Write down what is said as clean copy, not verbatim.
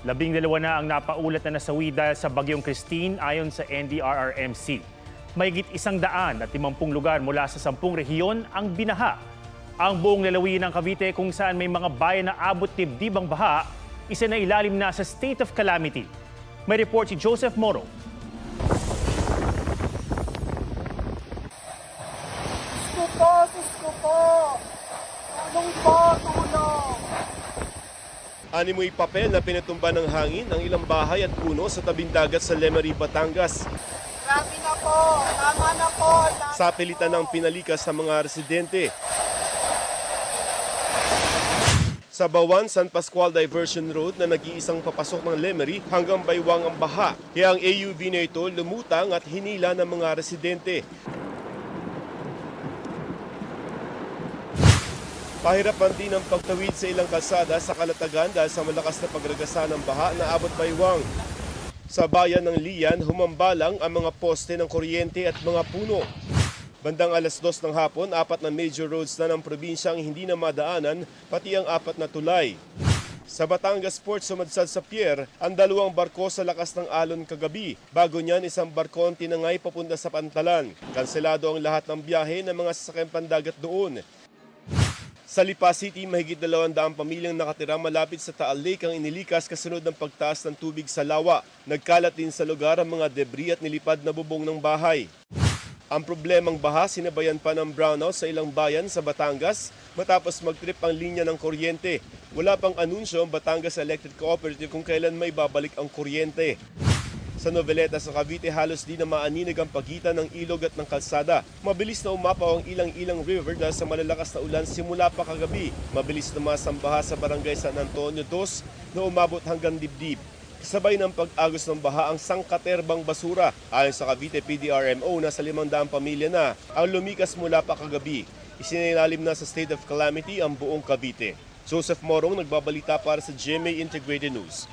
12 na ang napaulat na nasawi dahil sa bagyong Christine ayon sa NDRRMC. Mahigit 150 lugar mula sa 10 rehiyon ang binaha. Ang buong lalawigan ng Cavite kung saan may mga bayan na abot dibdib ang baha, isa na ilalim na sa state of calamity. May report si Joseph Moro. Gusto po! Anong po? Tulong! Animoy papel na pinatumba ng hangin ang ilang bahay at puno sa tabing dagat sa Lemery, Batangas. Grabe na po! Tama na po! Sa pilitan ng pinalikas sa mga residente. Sa Bawan, San Pascual Diversion Road na nag-iisang papasok ng Lemery hanggang Baywang ang baha. Kaya ang AUV na ito lumutang at hinila ng mga residente. Pahirapan din ang pagtawid sa ilang kalsada sa Kalatagan dahil sa malakas na pagragasa ng baha na abot Baywang. Sa bayan ng Lian, humambalang ang mga poste ng kuryente at mga puno. Bandang 2:00 ng hapon, 4 na major roads na ng probinsya ang hindi na madaanan, pati ang 4 na tulay. Sa Batangas Port, sumadsad sa pier ang 2 barko sa lakas ng alon kagabi. Bago niyan, 1 barko ang tinangay papunta sa Pantalan. Kanselado ang lahat ng biyahe ng mga sasakyang pandagat doon. Sa Lipa City, mahigit 200 pamilyang nakatira malapit sa Taal Lake ang inilikas kasunod ng pagtaas ng tubig sa lawa. Nagkalat din sa lugar ang mga debris at nilipad na bubong ng bahay. Ang problemang baha sinabayan pa ng brownout sa ilang bayan sa Batangas matapos magtrip ang linya ng kuryente. Wala pang anunsyo ang Batangas Electric Cooperative kung kailan may babalik ang kuryente. Sa Noveleta sa Cavite, halos di na maaninag ang pagitan ng ilog at ng kalsada. Mabilis na umapaw ang Ilang-Ilang River dahil sa malalakas na ulan simula pa kagabi. Mabilis tumaas ang baha sa barangay San Antonio 2 na umabot hanggang dibdib. Kasabay ng pag-agos ng baha ang sangkaterbang basura. Ayon sa Cavite PDRMO, nasa 500 pamilya na ang lumikas mula pa kagabi. Isinailalim na sa state of calamity ang buong Cavite. Joseph Morong, nagbabalita para sa GMA Integrated News.